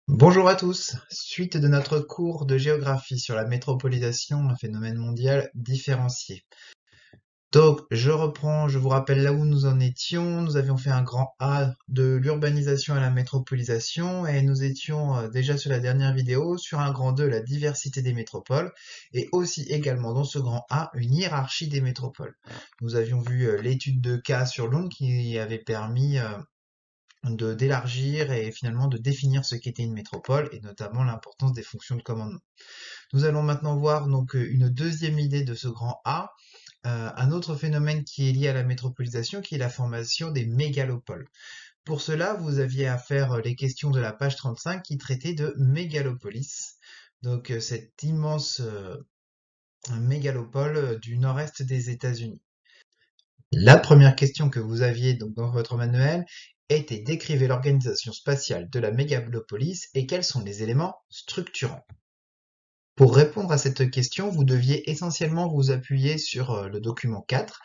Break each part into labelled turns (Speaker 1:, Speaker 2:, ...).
Speaker 1: Bonjour à tous. Suite de notre cours de géographie sur la métropolisation, un phénomène mondial différencié. Donc, je reprends, je vous rappelle là où nous en étions. Nous avions fait un grand A de l'urbanisation à la métropolisation et nous étions déjà sur la dernière vidéo sur un grand 2, la diversité des métropoles et aussi également dans ce grand A, une hiérarchie des métropoles. Nous avions vu l'étude de cas sur Londres qui avait permis d'élargir et finalement de définir ce qu'était une métropole et notamment l'importance des fonctions de commandement. Nous allons maintenant voir donc une deuxième idée de ce grand A, un autre phénomène qui est lié à la métropolisation, qui est la formation des mégalopoles. Pour cela, vous aviez à faire les questions de la page 35 qui traitaient de mégalopolis, donc cette immense mégalopole du nord-est des États-Unis. La première question que vous aviez donc dans votre manuel était: décrivez l'organisation spatiale de la mégalopolis et quels sont les éléments structurants. Pour répondre à cette question, vous deviez essentiellement vous appuyer sur le document 4,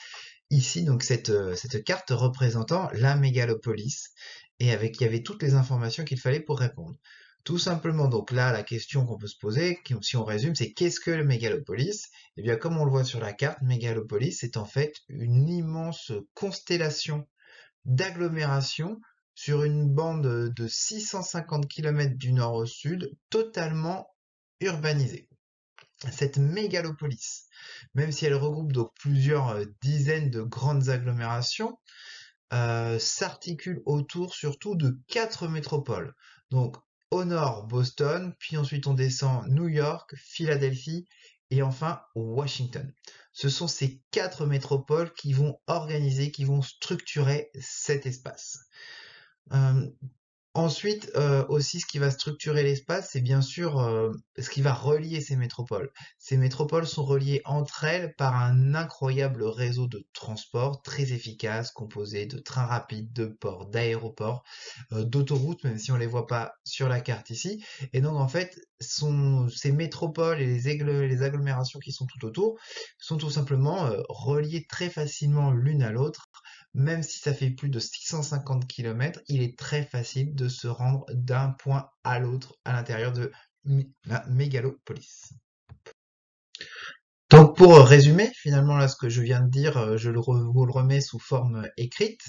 Speaker 1: ici donc cette carte représentant la mégalopolis, et il y avait toutes les informations qu'il fallait pour répondre. Tout simplement, donc là, la question qu'on peut se poser, si on résume, c'est qu'est-ce que le mégalopolis? Eh bien, comme on le voit sur la carte, mégalopolis, c'est en fait une immense constellation d'agglomérations sur une bande de 650 km du nord au sud, totalement urbanisée. Cette mégalopolis, même si elle regroupe donc plusieurs dizaines de grandes agglomérations, s'articule autour surtout de 4 métropoles. Donc au nord, Boston, puis ensuite on descend New York, Philadelphie et enfin Washington. Ce sont ces 4 métropoles qui vont organiser, qui vont structurer cet espace. Euh, Ensuite, aussi, ce qui va structurer l'espace, c'est bien sûr ce qui va relier ces métropoles. Ces métropoles sont reliées entre elles par un incroyable réseau de transport très efficace, composé de trains rapides, de ports, d'aéroports, d'autoroutes, même si on les voit pas sur la carte ici. Et donc, en fait, ces métropoles et les agglomérations qui sont tout autour sont tout simplement reliées très facilement l'une à l'autre. Même si ça fait plus de 650 km, il est très facile de se rendre d'un point à l'autre à l'intérieur de la mégalopolis. Donc pour résumer, finalement là ce que je viens de dire, vous le remets sous forme écrite.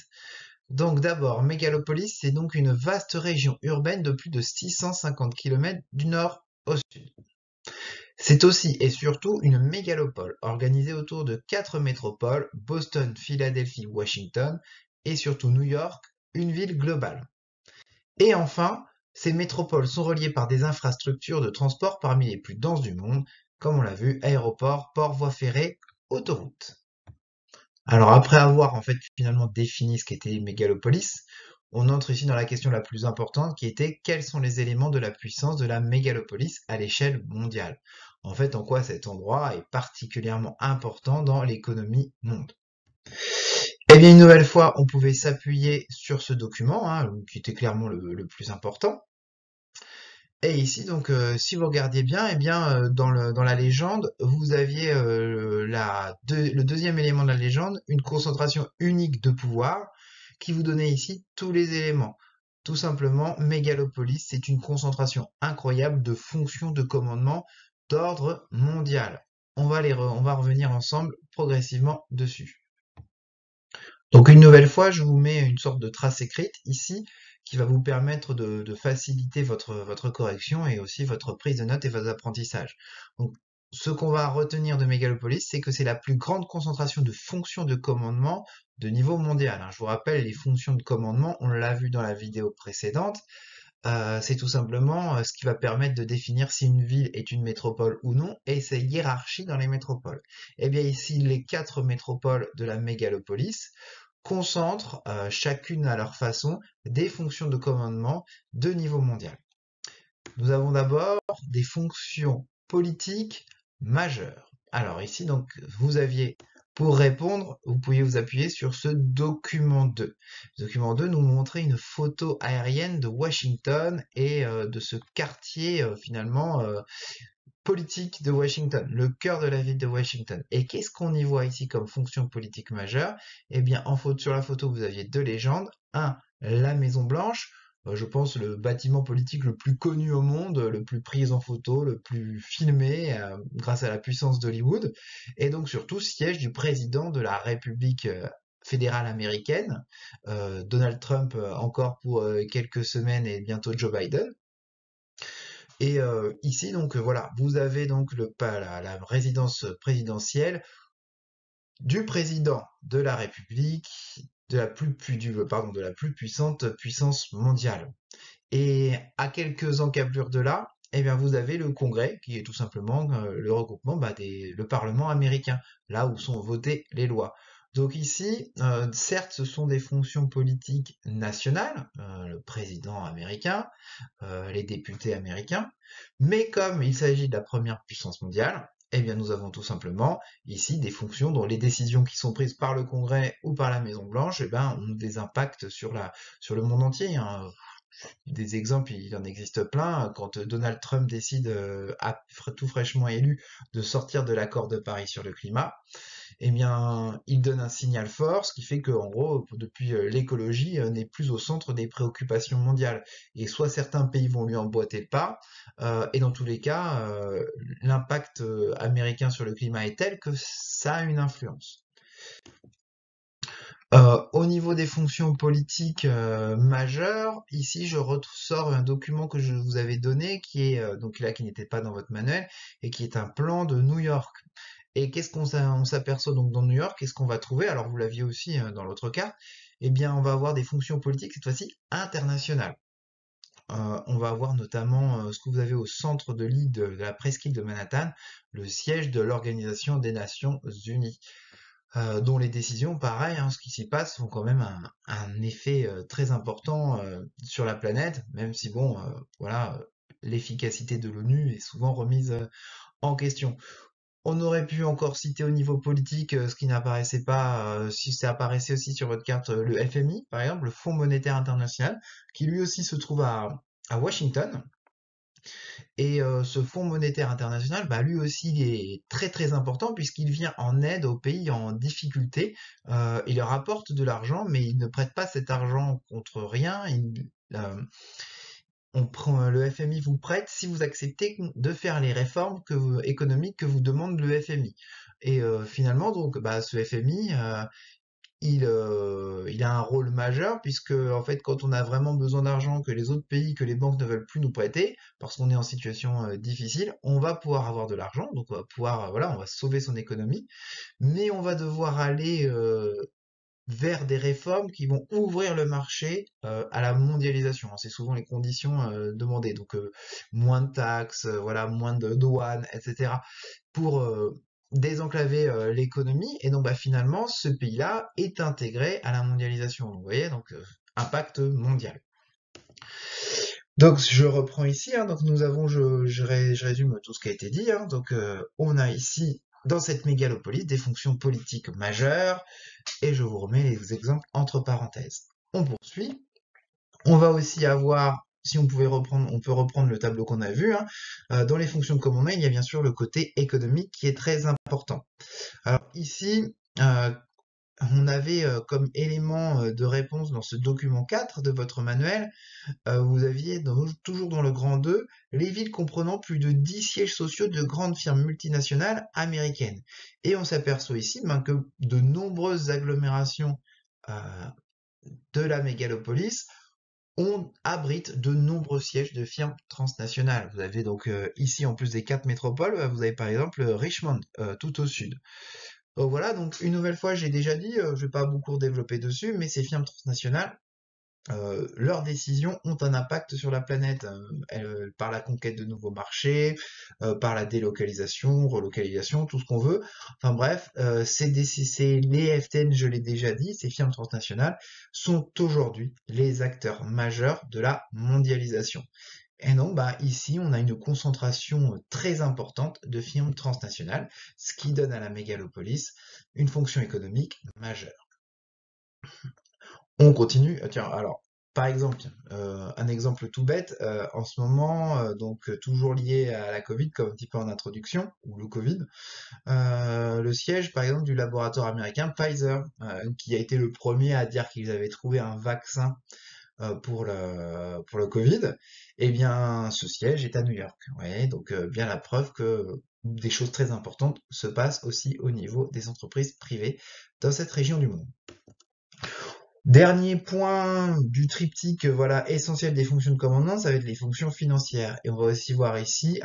Speaker 1: Donc d'abord, mégalopolis, c'est donc une vaste région urbaine de plus de 650 km du nord au sud. C'est aussi et surtout une mégalopole organisée autour de 4 métropoles: Boston, Philadelphie, Washington et surtout New York, une ville globale. Et enfin, ces métropoles sont reliées par des infrastructures de transport parmi les plus denses du monde, comme on l'a vu, aéroports, ports, voies ferrées, autoroutes. Alors après avoir en fait finalement défini ce qu'était une mégalopolis, on entre ici dans la question la plus importante qui était: quels sont les éléments de la puissance de la mégalopolis à l'échelle mondiale? En fait, en quoi cet endroit est particulièrement important dans l'économie mondiale. Eh bien, une nouvelle fois, on pouvait s'appuyer sur ce document, hein, qui était clairement le plus important. Et ici, donc, si vous regardiez bien, eh bien, dans la légende, vous aviez le deuxième élément de la légende, une concentration unique de pouvoir, qui vous donnait ici tous les éléments. Tout simplement, Mégalopolis, c'est une concentration incroyable de fonctions de commandement d'ordre mondial. On va revenir ensemble progressivement dessus. Donc une nouvelle fois, je vous mets une sorte de trace écrite ici qui va vous permettre de faciliter votre correction et aussi votre prise de notes et votre apprentissage. Donc, ce qu'on va retenir de Megalopolis, c'est que c'est la plus grande concentration de fonctions de commandement de niveau mondial, hein. Je vous rappelle, les fonctions de commandement, on l'a vu dans la vidéo précédente, c'est tout simplement ce qui va permettre de définir si une ville est une métropole ou non, et ses hiérarchies dans les métropoles. Eh bien ici, les 4 métropoles de la mégalopolis concentrent, chacune à leur façon, des fonctions de commandement de niveau mondial. Nous avons d'abord des fonctions politiques majeures. Alors ici, donc, vous aviez, pour répondre, vous pouviez vous appuyer sur ce document 2. Le document 2 nous montrait une photo aérienne de Washington et de ce quartier finalement politique de Washington, le cœur de la ville de Washington. Et qu'est-ce qu'on y voit ici comme fonction politique majeure? Eh bien, sur la photo, vous aviez deux légendes. Un, la Maison Blanche. je pense, le bâtiment politique le plus connu au monde, le plus pris en photo, le plus filmé, grâce à la puissance d'Hollywood, et donc surtout siège du président de la République fédérale américaine, Donald Trump encore pour quelques semaines et bientôt Joe Biden. Et ici, donc voilà, vous avez donc la résidence présidentielle du président de la République, de la plus puissante puissance mondiale. Et à quelques encablures de là, eh bien, vous avez le Congrès, qui est tout simplement le regroupement le Parlement américain, là où sont votées les lois. Donc ici, certes, ce sont des fonctions politiques nationales, le président américain, les députés américains, mais comme il s'agit de la première puissance mondiale, eh bien, nous avons tout simplement ici des fonctions dont les décisions qui sont prises par le Congrès ou par la Maison Blanche, eh ben, ont des impacts sur le monde entier, hein. Des exemples, il en existe plein. Quand Donald Trump décide, tout fraîchement élu, de sortir de l'accord de Paris sur le climat, eh bien, il donne un signal fort, ce qui fait que, en gros, depuis l'écologie n'est plus au centre des préoccupations mondiales. Et soit certains pays vont lui emboîter le pas, et dans tous les cas, l'impact américain sur le climat est tel que ça a une influence. Au niveau des fonctions politiques majeures, ici je ressors un document que je vous avais donné, qui est donc là qui n'était pas dans votre manuel, et qui est un plan de New York. Et qu'est-ce on s'aperçoit donc dans New York? Qu'est-ce qu'on va trouver? Alors vous l'aviez aussi dans l'autre cas. Eh bien, on va avoir des fonctions politiques cette fois-ci internationales. On va avoir notamment ce que vous avez au centre de l'île de la presqu'île de Manhattan, le siège de l'Organisation des Nations Unies, dont les décisions, pareil, hein, ce qui s'y passe, ont quand même un effet très important sur la planète, même si bon, voilà, l'efficacité de l'ONU est souvent remise en question. On aurait pu encore citer au niveau politique ce qui n'apparaissait pas, si ça apparaissait aussi sur votre carte, le FMI, par exemple, le Fonds monétaire international, qui lui aussi se trouve à Washington. Et ce Fonds monétaire international, bah, lui aussi, il est très très important puisqu'il vient en aide aux pays en difficulté. Il leur apporte de l'argent, mais il ne prête pas cet argent contre rien. Le FMI vous prête si vous acceptez de faire les réformes économiques que vous demande le FMI. Et finalement, donc, bah, ce FMI, il a un rôle majeur puisque en fait quand on a vraiment besoin d'argent, que les autres pays, que les banques ne veulent plus nous prêter parce qu'on est en situation difficile, on va pouvoir avoir de l'argent, donc on va pouvoir voilà, on va sauver son économie, mais on va devoir aller vers des réformes qui vont ouvrir le marché à la mondialisation, hein. C'est souvent les conditions demandées, donc moins de taxes, voilà, moins de douanes, etc. pour désenclaver l'économie. Et donc bah, finalement, ce pays-là est intégré à la mondialisation. Donc, vous voyez, donc impact mondial. Donc je reprends ici, hein, donc nous avons, je résume tout ce qui a été dit, hein, donc on a ici dans cette mégalopolis des fonctions politiques majeures, et je vous remets les exemples entre parenthèses. On poursuit. On va aussi avoir, si on pouvait reprendre, on peut reprendre le tableau qu'on a vu, hein, dans les fonctions comme on a, il y a bien sûr le côté économique qui est très important. Alors ici, on avait comme élément de réponse dans ce document 4 de votre manuel, vous aviez toujours dans le grand 2, les villes comprenant plus de 10 sièges sociaux de grandes firmes multinationales américaines. Et on s'aperçoit ici que de nombreuses agglomérations euh, de la mégalopolis abrite de nombreux sièges de firmes transnationales. Vous avez donc ici, en plus des 4 métropoles, vous avez par exemple Richmond, tout au sud. Voilà, donc une nouvelle fois, j'ai déjà dit, je ne vais pas beaucoup développer dessus, mais ces firmes transnationales, leurs décisions ont un impact sur la planète, par la conquête de nouveaux marchés, par la délocalisation, relocalisation, tout ce qu'on veut. Enfin bref, les FTN, je l'ai déjà dit, ces firmes transnationales sont aujourd'hui les acteurs majeurs de la mondialisation. Et donc, bah, ici, on a une concentration très importante de firmes transnationales, ce qui donne à la mégalopolis une fonction économique majeure. On continue. Tiens, alors, par exemple, un exemple tout bête, en ce moment, donc toujours lié à la Covid, comme un petit peu en introduction, ou le Covid, le siège, par exemple, du laboratoire américain Pfizer, qui a été le premier à dire qu'ils avaient trouvé un vaccin pour le Covid, eh bien, ce siège est à New York. Ouais, donc bien la preuve que des choses très importantes se passent aussi au niveau des entreprises privées dans cette région du monde. Dernier point du triptyque, voilà, essentiel des fonctions de commandement, ça va être les fonctions financières. Et on va aussi voir ici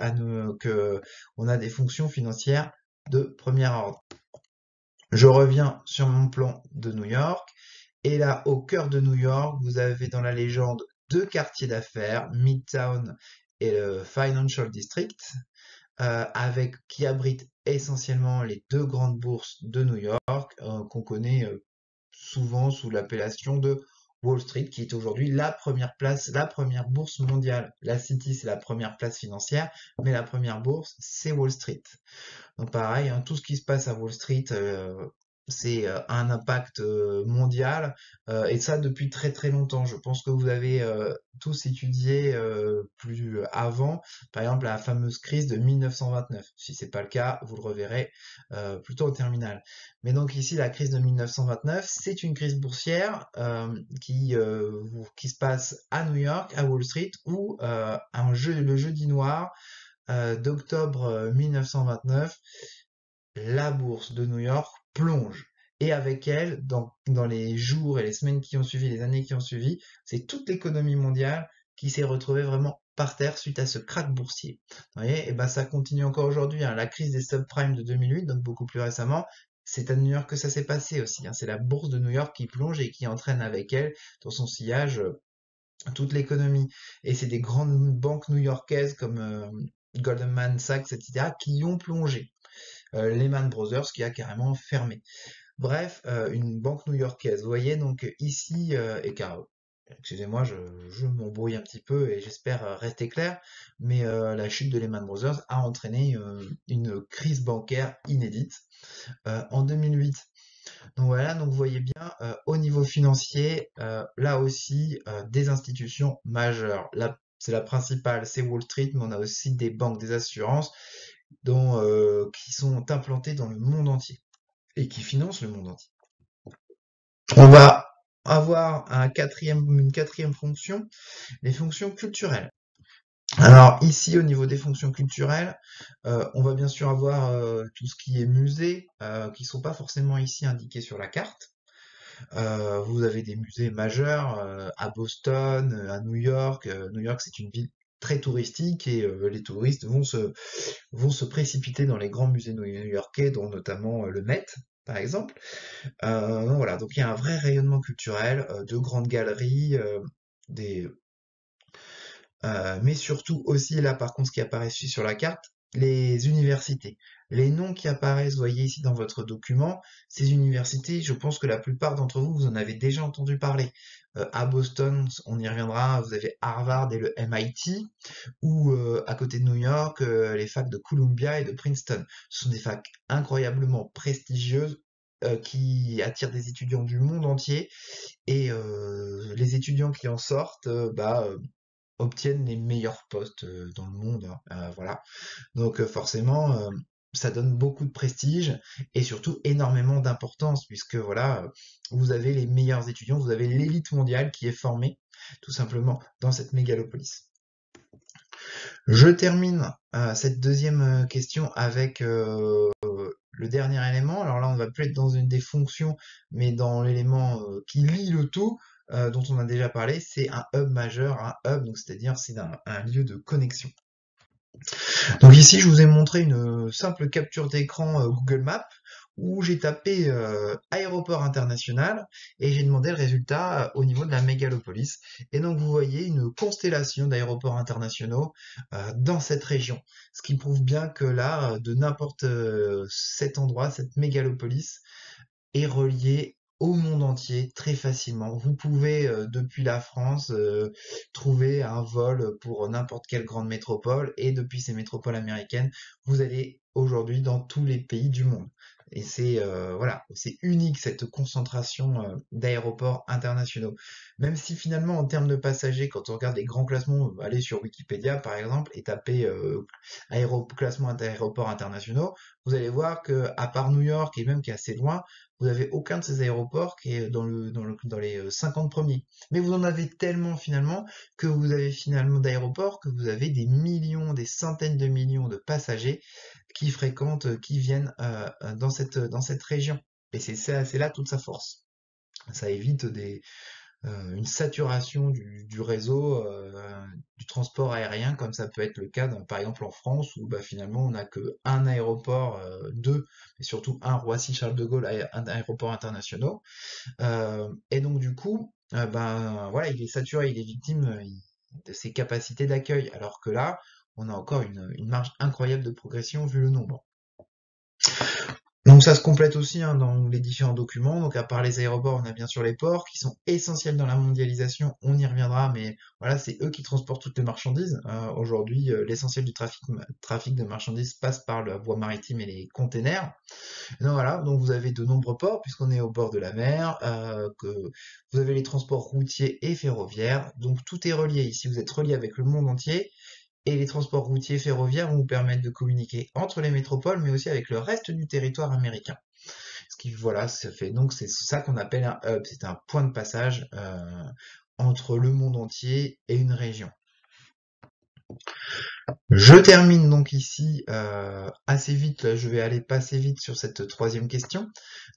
Speaker 1: que on a des fonctions financières de premier ordre. Je reviens sur mon plan de New York. Et là, au cœur de New York, vous avez dans la légende deux quartiers d'affaires, Midtown et le Financial District, qui abritent essentiellement les deux grandes bourses de New York, qu'on connaît souvent sous l'appellation de Wall Street, qui est aujourd'hui la première place, la première bourse mondiale. La City, c'est la première place financière, mais la première bourse, c'est Wall Street. Donc pareil, hein, tout ce qui se passe à Wall Street, c'est un impact mondial, et ça depuis très très longtemps. Je pense que vous avez tous étudié plus avant, par exemple la fameuse crise de 1929. Si c'est pas le cas, vous le reverrez plutôt en terminale. Mais donc ici, la crise de 1929, c'est une crise boursière qui se passe à New York, à Wall Street, où le jeudi noir d'octobre 1929, la bourse de New York plonge. Et avec elle, dans les jours et les semaines qui ont suivi, les années qui ont suivi, c'est toute l'économie mondiale qui s'est retrouvée vraiment par terre suite à ce krach boursier. Vous voyez, et ben ça continue encore aujourd'hui, hein. La crise des subprimes de 2008, donc beaucoup plus récemment, c'est à New York que ça s'est passé aussi, hein. C'est la bourse de New York qui plonge et qui entraîne avec elle, dans son sillage, toute l'économie. Et c'est des grandes banques new-yorkaises comme Goldman Sachs, etc., qui ont plongé. Lehman Brothers qui a carrément fermé. Bref, une banque new-yorkaise. Vous voyez, donc ici, excusez-moi, je m'embrouille un petit peu et j'espère rester clair, mais la chute de Lehman Brothers a entraîné une crise bancaire inédite en 2008. Donc voilà, donc vous voyez bien, au niveau financier, là aussi, des institutions majeures. Là, c'est la principale, c'est Wall Street, mais on a aussi des banques, des assurances, qui sont implantées dans le monde entier et qui financent le monde entier. On va avoir une quatrième fonction, les fonctions culturelles. Alors ici, au niveau des fonctions culturelles, on va bien sûr avoir tout ce qui est musée, qui sont pas forcément ici indiqués sur la carte. Vous avez des musées majeurs à Boston, à New York. New York, c'est une ville très touristique et les touristes vont se précipiter dans les grands musées new-yorkais, dont notamment le Met, par exemple. Voilà, donc il y a un vrai rayonnement culturel, de grandes galeries, des, mais surtout aussi là, par contre, ce qui apparaît ici sur la carte, les universités. Les noms qui apparaissent, vous voyez ici dans votre document, ces universités, je pense que la plupart d'entre vous, vous en avez déjà entendu parler. À Boston, on y reviendra, vous avez Harvard et le MIT, ou à côté de New York, les facs de Columbia et de Princeton. Ce sont des facs incroyablement prestigieuses qui attirent des étudiants du monde entier et les étudiants qui en sortent obtiennent les meilleurs postes dans le monde, hein, voilà. Donc forcément, ça donne beaucoup de prestige et surtout énormément d'importance puisque voilà, vous avez les meilleurs étudiants, vous avez l'élite mondiale qui est formée tout simplement dans cette mégalopolis. Je termine cette deuxième question avec le dernier élément. Alors là, on va plus être dans une des fonctions, mais dans l'élément qui lie le tout, dont on a déjà parlé, c'est un hub majeur, un hub, donc c'est-à-dire c'est un lieu de connexion. Donc ici, je vous ai montré une simple capture d'écran Google Maps où j'ai tapé aéroport international et j'ai demandé le résultat au niveau de la mégalopolis. Et donc vous voyez une constellation d'aéroports internationaux dans cette région. Ce qui prouve bien que là, de n'importe cet endroit, cette mégalopolis est reliée au monde entier très facilement. Vous pouvez, depuis la France, trouver un vol pour n'importe quelle grande métropole et depuis ces métropoles américaines, vous allez aujourd'hui dans tous les pays du monde. Et c'est voilà, c'est unique cette concentration d'aéroports internationaux. Même si finalement en termes de passagers, quand on regarde les grands classements, allez sur Wikipédia par exemple et tapez classement d'aéroports internationaux, vous allez voir que à part New York et même qui est assez loin, vous avez aucun de ces aéroports qui est dans les 50 premiers. Mais vous en avez tellement finalement que vous avez finalement d'aéroports que vous avez des millions, des centaines de millions de passagers qui fréquentent, qui viennent dans cette région. Et c'est là toute sa force. Ça évite une saturation du réseau du transport aérien, comme ça peut être le cas, par exemple en France, où bah, finalement on n'a que un aéroport, deux, mais surtout un Roissy-Charles de Gaulle, un aéroport international. Et donc du coup, ben voilà, il est saturé, il est victime de ses capacités d'accueil, alors que là, on a encore une marge incroyable de progression vu le nombre. Donc ça se complète aussi hein, dans les différents documents. Donc à part les aéroports, on a bien sûr les ports qui sont essentiels dans la mondialisation. On y reviendra, mais voilà, c'est eux qui transportent toutes les marchandises. Aujourd'hui, l'essentiel du trafic de marchandises passe par la voie maritime et les containers. Donc voilà, donc vous avez de nombreux ports puisqu'on est au bord de la mer. Que vous avez les transports routiers et ferroviaires. Donc tout est relié. Ici, vous êtes relié avec le monde entier. Et les transports routiers ferroviaires vont vous permettre de communiquer entre les métropoles, mais aussi avec le reste du territoire américain. Ce qui, voilà, ça fait donc c'est ça qu'on appelle un hub, c'est un point de passage entre le monde entier et une région. Je termine donc ici assez vite, là, je vais aller passer vite sur cette troisième question.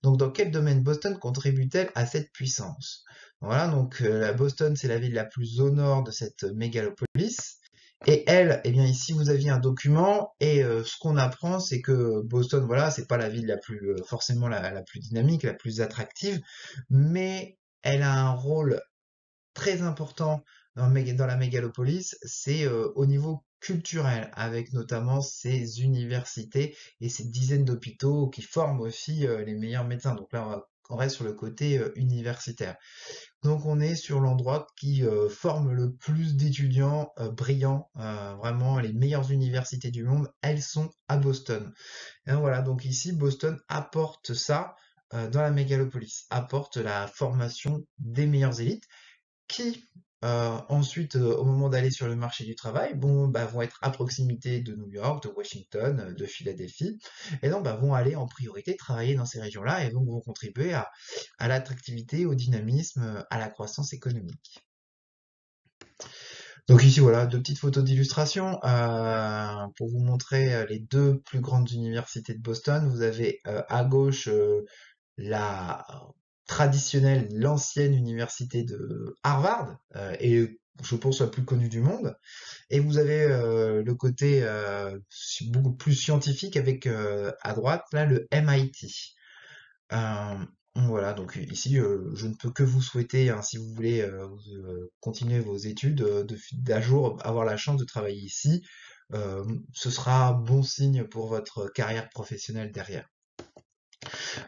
Speaker 1: Donc dans quel domaine Boston contribue-t-elle à cette puissance? Voilà, donc la Boston c'est la ville la plus au nord de cette mégalopolis. Et elle, eh bien ici vous aviez un document et ce qu'on apprend c'est que Boston, voilà, c'est pas la ville la plus forcément la plus dynamique, la plus attractive, mais elle a un rôle très important dans la mégalopolis, c'est au niveau culturel, avec notamment ses universités et ses dizaines d'hôpitaux qui forment aussi les meilleurs médecins. Donc là, on reste sur le côté universitaire. Donc on est sur l'endroit qui forme le plus d'étudiants brillants, vraiment les meilleures universités du monde, elles sont à Boston. Et donc voilà, donc ici Boston apporte ça dans la mégalopolis, apporte la formation des meilleures élites qui ensuite, au moment d'aller sur le marché du travail, vont être à proximité de New York, de Washington, de Philadelphie, et donc vont aller en priorité travailler dans ces régions-là, et donc vont contribuer à l'attractivité, au dynamisme, à la croissance économique. Donc ici, voilà, deux petites photos d'illustration pour vous montrer les deux plus grandes universités de Boston. Vous avez à gauche la traditionnelle, l'ancienne université de Harvard, et je pense la plus connue du monde. Et vous avez le côté beaucoup plus scientifique avec à droite, là, le MIT. Euh, voilà, donc ici, je ne peux que vous souhaiter, hein, si vous voulez continuer vos études, d'à jour avoir la chance de travailler ici. Ce sera bon signe pour votre carrière professionnelle derrière.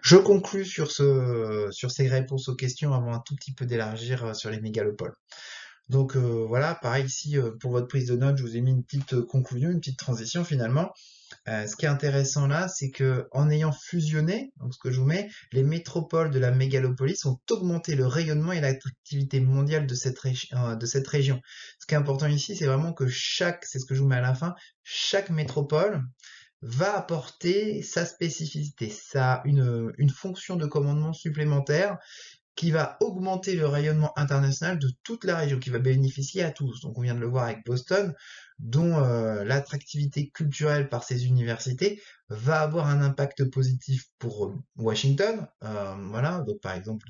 Speaker 1: Je conclus sur ces réponses aux questions avant un tout petit peu d'élargir sur les mégalopoles. Donc voilà, pareil ici pour votre prise de notes, je vous ai mis une petite conclusion, une petite transition finalement. Ce qui est intéressant là, c'est que en ayant fusionné, donc ce que je vous mets, les métropoles de la mégalopolis ont augmenté le rayonnement et l'attractivité mondiale de cette région. Ce qui est important ici, c'est vraiment que c'est ce que je vous mets à la fin, chaque métropole va apporter sa spécificité, une fonction de commandement supplémentaire qui va augmenter le rayonnement international de toute la région, qui va bénéficier à tous. Donc on vient de le voir avec Boston, dont l'attractivité culturelle par ses universités va avoir un impact positif pour Washington. Voilà, donc par exemple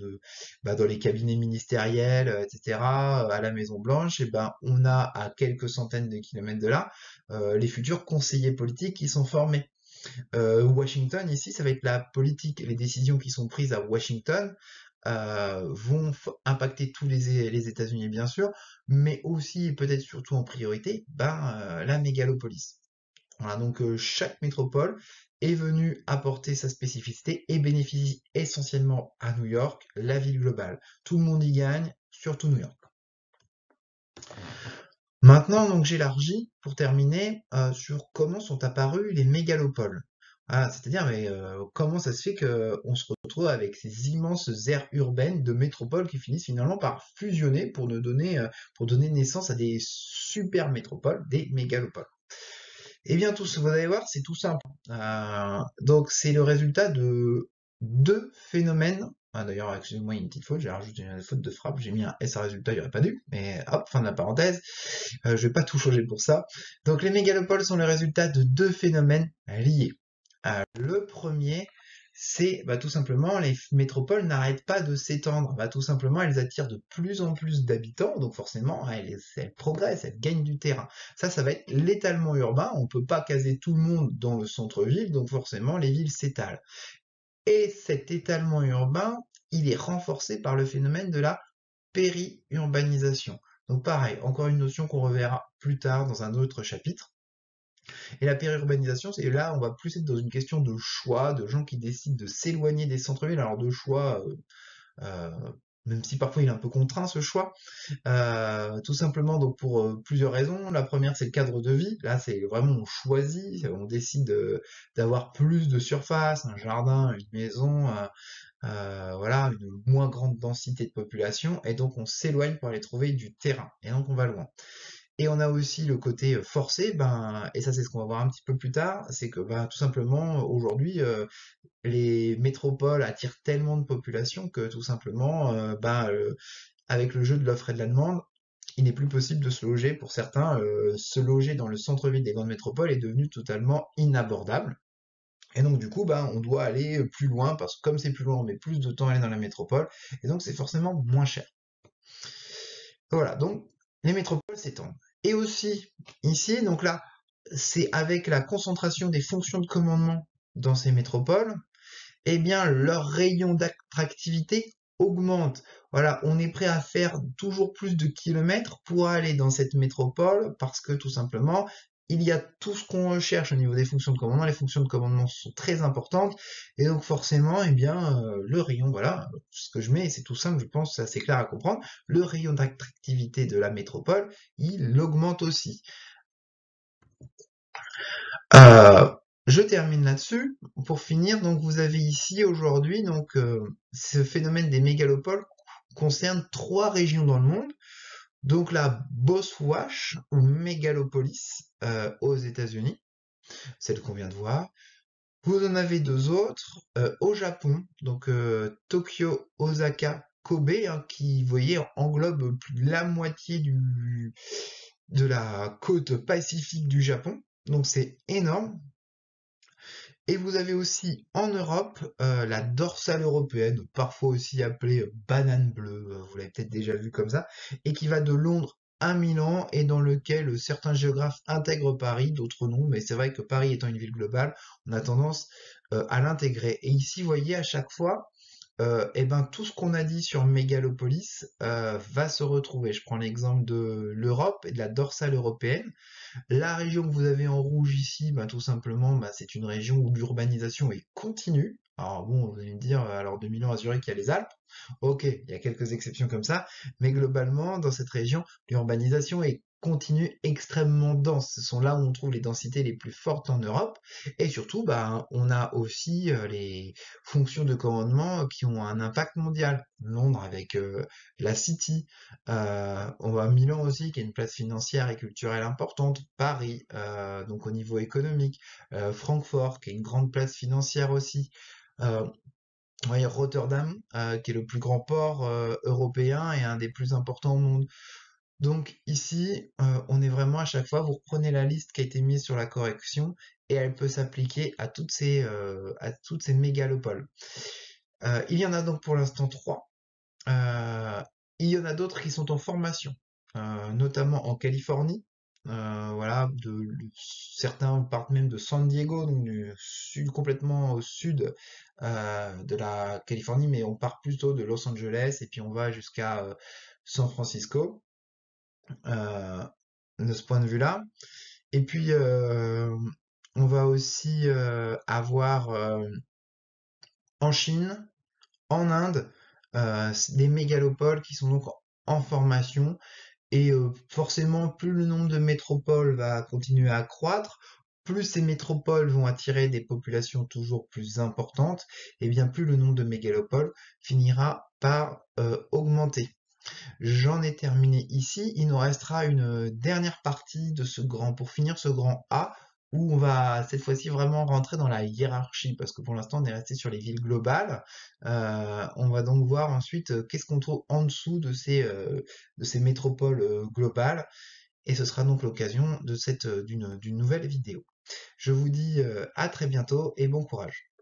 Speaker 1: dans les cabinets ministériels, etc., à la Maison Blanche, et on a à quelques centaines de kilomètres de là les futurs conseillers politiques qui sont formés. Washington, ici, ça va être la politique, les décisions qui sont prises à Washington vont impacter tous les États-Unis, bien sûr, mais aussi, et peut-être surtout en priorité, la mégalopolis. Voilà, donc chaque métropole est venue apporter sa spécificité et bénéficie essentiellement à New York, la ville globale. Tout le monde y gagne, surtout New York. Maintenant, donc j'élargis pour terminer sur comment sont apparus les mégalopoles. Ah, c'est-à-dire, mais comment ça se fait qu'on se retrouve avec ces immenses aires urbaines de métropoles qui finissent finalement par fusionner pour donner naissance à des super métropoles, des mégalopoles? Eh bien, vous allez voir, c'est tout simple. Donc, c'est le résultat de deux phénomènes. Ah, d'ailleurs, excusez-moi, il y a une petite faute, j'ai rajouté une faute de frappe, j'ai mis un S à résultat, il n'y aurait pas dû, mais hop, fin de la parenthèse. Je vais pas tout changer pour ça. Donc, les mégalopoles sont le résultat de deux phénomènes liés. Le premier, c'est tout simplement les métropoles n'arrêtent pas de s'étendre. Tout simplement, elles attirent de plus en plus d'habitants, donc forcément, elles progressent, elles gagnent du terrain. Ça va être l'étalement urbain. On ne peut pas caser tout le monde dans le centre-ville, donc forcément, les villes s'étalent. Et cet étalement urbain, il est renforcé par le phénomène de la périurbanisation. Donc pareil, encore une notion qu'on reverra plus tard dans un autre chapitre. Et la périurbanisation, c'est là, on va plus être dans une question de choix, de gens qui décident de s'éloigner des centres-villes. Alors de choix, euh, même si parfois il est un peu contraint ce choix, tout simplement donc pour plusieurs raisons. La première, c'est le cadre de vie. Là, c'est vraiment on choisit, on décide d'avoir plus de surface, un jardin, une maison, voilà, une moins grande densité de population, et donc on s'éloigne pour aller trouver du terrain. Et donc on va loin. Et on a aussi le côté forcé, et ça c'est ce qu'on va voir un petit peu plus tard, c'est que tout simplement aujourd'hui les métropoles attirent tellement de population que tout simplement avec le jeu de l'offre et de la demande, il n'est plus possible de se loger pour certains. Se loger dans le centre-ville des grandes métropoles est devenu totalement inabordable. Et donc du coup, on doit aller plus loin parce que comme c'est plus loin, on met plus de temps à aller dans la métropole et donc c'est forcément moins cher. Voilà, donc les métropoles s'étendent. Et aussi, ici, donc là, c'est avec la concentration des fonctions de commandement dans ces métropoles, eh bien, leur rayon d'attractivité augmente. Voilà, on est prêt à faire toujours plus de kilomètres pour aller dans cette métropole parce que tout simplement, il y a tout ce qu'on recherche au niveau des fonctions de commandement. Les fonctions de commandement sont très importantes et donc forcément, eh bien, le rayon, voilà, ce que je mets, c'est tout simple, je pense, c'est assez clair à comprendre. Le rayon d'attractivité de la métropole, il augmente aussi. Euh, je termine là-dessus. Pour finir, donc vous avez ici aujourd'hui donc ce phénomène des mégalopoles concerne trois régions dans le monde. Donc la Boswash ou mégalopolis aux États-Unis, celle qu'on vient de voir. Vous en avez deux autres au Japon, donc Tokyo, Osaka, Kobe, qui, vous voyez, englobe plus de la moitié de la côte pacifique du Japon. Donc c'est énorme. Et vous avez aussi en Europe la dorsale européenne, parfois aussi appelée banane bleue, vous l'avez peut-être déjà vu comme ça, et qui va de Londres à Milan et dans lequel certains géographes intègrent Paris, d'autres non, mais c'est vrai que Paris étant une ville globale, on a tendance à l'intégrer. Et ici, vous voyez, à chaque fois, tout ce qu'on a dit sur Mégalopolis va se retrouver. Je prends l'exemple de l'Europe et de la dorsale européenne. La région que vous avez en rouge ici, tout simplement, c'est une région où l'urbanisation est continue. Alors bon, vous allez me dire, alors de Milan à Zurich, il y a les Alpes. Ok, il y a quelques exceptions comme ça, mais globalement, dans cette région, l'urbanisation est continue, extrêmement dense. Ce sont là où on trouve les densités les plus fortes en Europe. Et surtout, on a aussi les fonctions de commandement qui ont un impact mondial. Londres avec la City, on va à Milan aussi, qui est une place financière et culturelle importante. Paris, donc au niveau économique. Francfort, qui est une grande place financière aussi. Euh, ouais, Rotterdam, qui est le plus grand port européen et un des plus importants au monde. Donc ici, on est vraiment à chaque fois, vous reprenez la liste qui a été mise sur la correction et elle peut s'appliquer à toutes ces mégalopoles. Il y en a donc pour l'instant trois. Euh, il y en a d'autres qui sont en formation, notamment en Californie. Voilà, certains partent même de San Diego, donc du sud, complètement au sud de la Californie, mais on part plutôt de Los Angeles et puis on va jusqu'à San Francisco, de ce point de vue-là. Et puis on va aussi avoir en Chine, en Inde, des mégalopoles qui sont donc en formation. Et forcément, plus le nombre de métropoles va continuer à croître, plus ces métropoles vont attirer des populations toujours plus importantes, et bien plus le nombre de mégalopoles finira par augmenter. J'en ai terminé ici. Il nous restera une dernière partie de ce grand, pour finir ce grand A, où on va cette fois-ci vraiment rentrer dans la hiérarchie, parce que pour l'instant on est resté sur les villes globales. On va donc voir ensuite qu'est-ce qu'on trouve en dessous de ces métropoles globales, et ce sera donc l'occasion de d'une nouvelle vidéo. Je vous dis à très bientôt et bon courage.